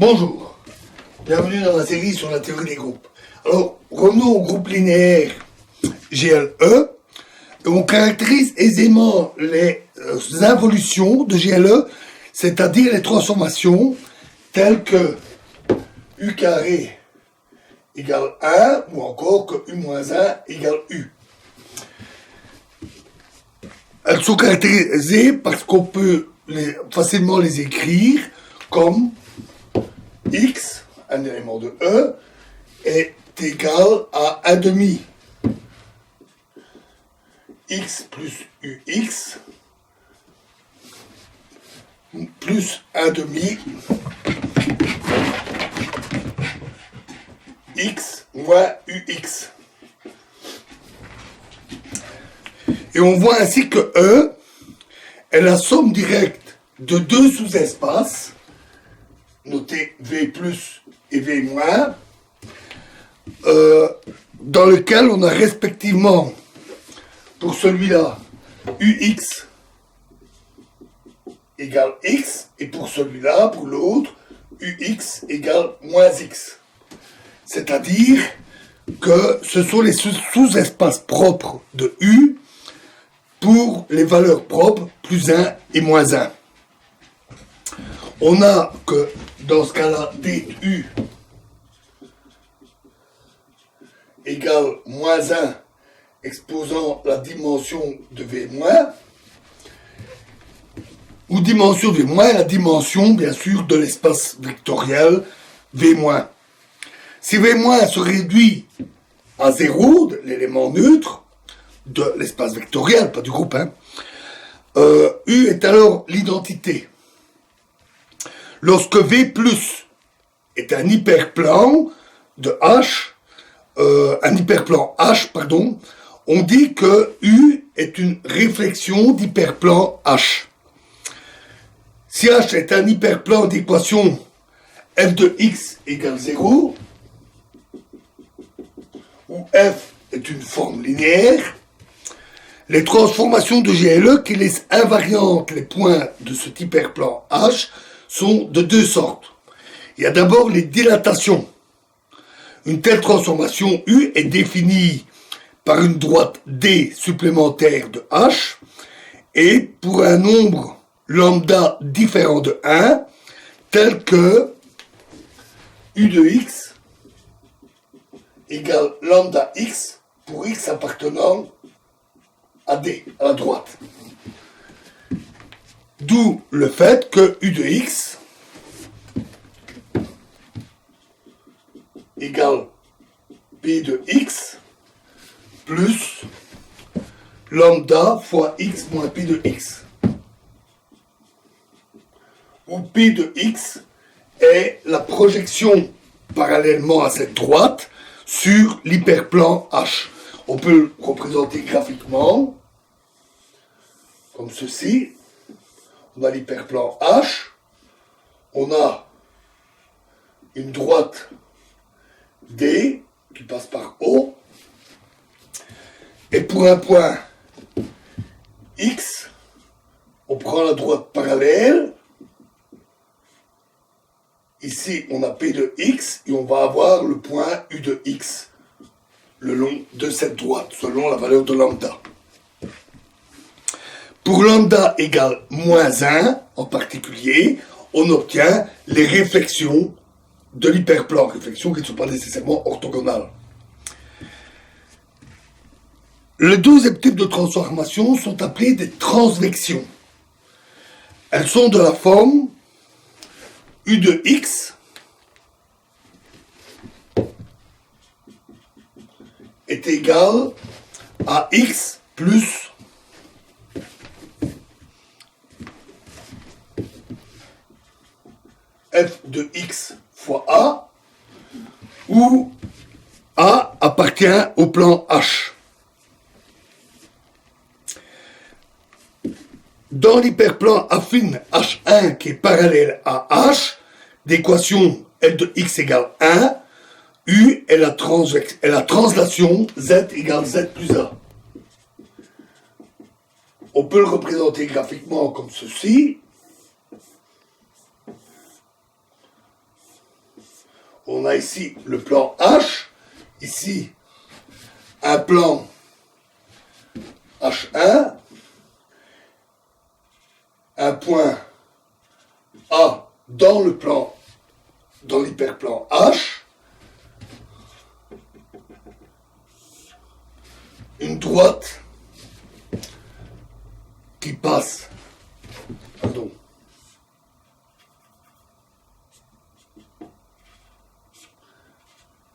Bonjour, bienvenue dans la série sur la théorie des groupes. Alors, revenons au groupe linéaire GLE. On caractérise aisément les involutions de GLE, c'est-à-dire les transformations telles que U carré égale 1 ou encore que U moins 1 égale U. Elles sont caractérisées parce qu'on peut facilement les écrire comme X, un élément de E, est égal à 1 demi X plus UX plus 1 demi X moins UX. Et on voit ainsi que E est la somme directe de deux sous-espaces, notés V plus et V moins, dans lequel on a respectivement, pour celui-là, UX égale X, et pour celui-là, pour l'autre, UX égale moins X. C'est-à-dire que ce sont les sous-espaces propres de U pour les valeurs propres, plus 1 et moins 1. On a que dans ce cas-là, DU égale moins 1 exposant la dimension de V-, ou dimension V-, la dimension, bien sûr, de l'espace vectoriel V-. Si V- se réduit à 0, l'élément neutre de l'espace vectoriel, pas du groupe, U est alors l'identité. Lorsque V+ est un hyperplan de H, on dit que U est une réflexion d'hyperplan H. Si H est un hyperplan d'équation f de x égale 0, où f est une forme linéaire, les transformations de GLE qui laissent invariantes les points de cet hyperplan H sont de deux sortes. Il y a d'abord les dilatations. Une telle transformation U est définie par une droite D supplémentaire de H et pour un nombre lambda différent de 1 tel que U de x égale lambda x pour x appartenant à D, à la droite. D'où le fait que U de x égale P de x plus lambda fois x moins P de x. Où P de x est la projection parallèlement à cette droite sur l'hyperplan H. On peut le représenter graphiquement comme ceci. On a l'hyperplan H, on a une droite D qui passe par O, et pour un point X, on prend la droite parallèle. Ici, on a P de x et on va avoir le point U de x le long de cette droite, selon la valeur de lambda. Pour lambda égale moins 1, en particulier, on obtient les réflexions de l'hyperplan, réflexions qui ne sont pas nécessairement orthogonales. Les deuxième type de transformations sont appelées des transvections. Elles sont de la forme U de x est égal à x plus f de x fois a, où a appartient au plan H. Dans l'hyperplan affine H1 qui est parallèle à H, d'équation f de x égale 1, U est la translation z égale z plus a. On peut le représenter graphiquement comme ceci. On a ici le plan H, ici un plan H1, un point A dans l'hyperplan H, une droite qui passe,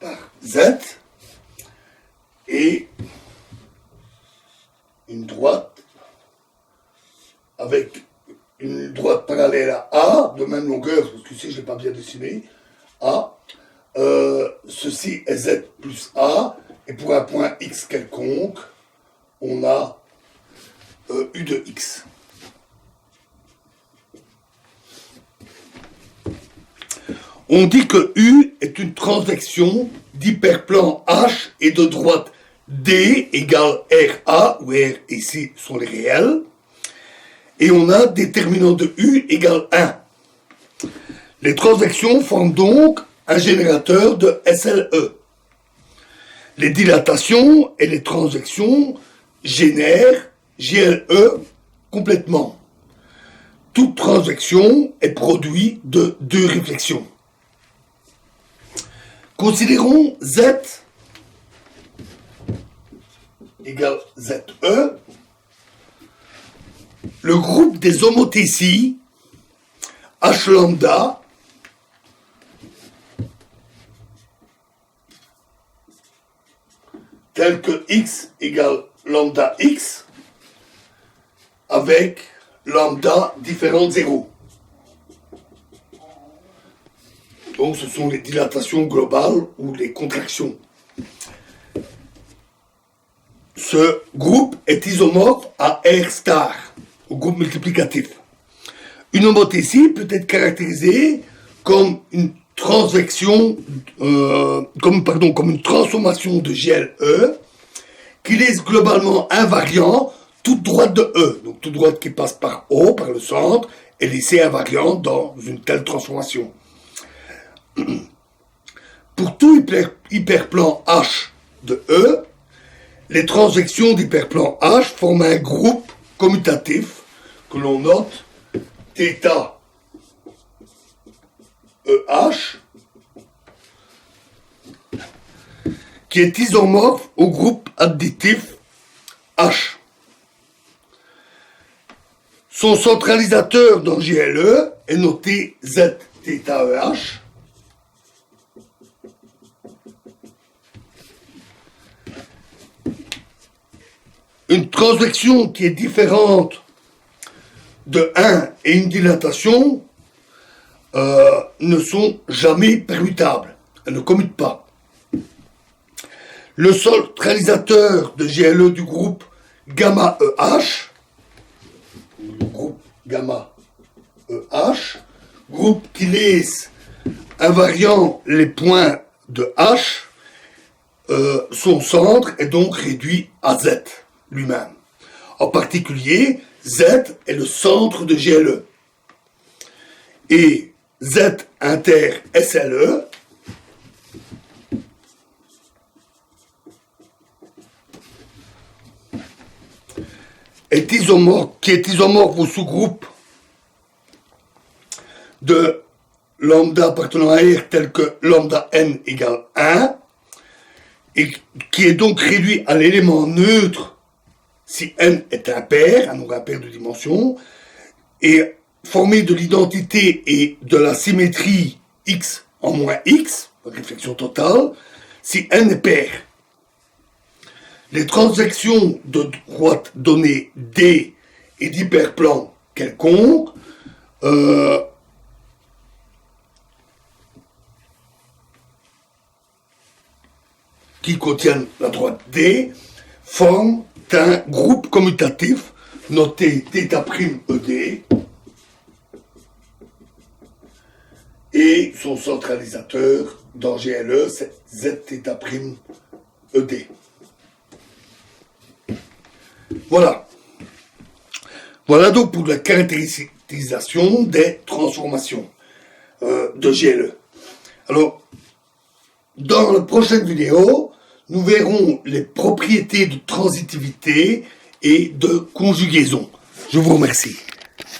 par Z, et une droite avec une droite parallèle à A, de même longueur, parce que ici je ne l'ai pas bien dessiné, A. Ceci est Z plus A, et pour un point X quelconque, on a U de X. On dit que U est une transvection d'hyperplan H et de droite D égale RA, où R ici sont les réels, et on a déterminant de U égale 1. Les transvections forment donc un générateur de SLE. Les dilatations et les transvections génèrent GLE complètement. Toute transvection est produite de deux réflexions. Considérons Z égale ZE, le groupe des homothéties H lambda tel que X égale lambda X avec lambda différent de 0. Donc ce sont les dilatations globales ou les contractions. Ce groupe est isomorphe à R star, au groupe multiplicatif. Une homothétie peut être caractérisée comme une transvection, comme une transformation de GLE qui laisse globalement invariant toute droite de E. Donc toute droite qui passe par O, par le centre, est laissée invariante dans une telle transformation. Pour tout hyperplan H de E, les transvections d'hyperplan H forment un groupe commutatif que l'on note θ EH, qui est isomorphe au groupe additif H. Son centralisateur dans GLE est noté ZθEH. Une transvection qui est différente de 1 et une dilatation ne sont jamais permutables. Elles ne commutent pas. Le centralisateur de GLE du groupe gamma EH, groupe qui laisse invariant les points de H, son centre est donc réduit à Z lui-même. En particulier, Z est le centre de GLE. Et Z inter SLE qui est isomorphe au sous-groupe de lambda appartenant à R tel que lambda n égale 1 et qui est donc réduit à l'élément neutre si n est impair, un nombre impair de dimension, et formé de l'identité et de la symétrie x en moins x, réflexion totale, si n est pair. Les transvections de droite donnée D et d'hyperplan quelconque qui contiennent la droite D forment un groupe commutatif noté θ'ED et son centralisateur dans GLE c'est Zθ'ED. Voilà. Voilà donc pour la caractérisation des transformations de GLE. Alors, Dans la prochaine vidéo, nous verrons les propriétés de transitivité et de conjugaison. Je vous remercie.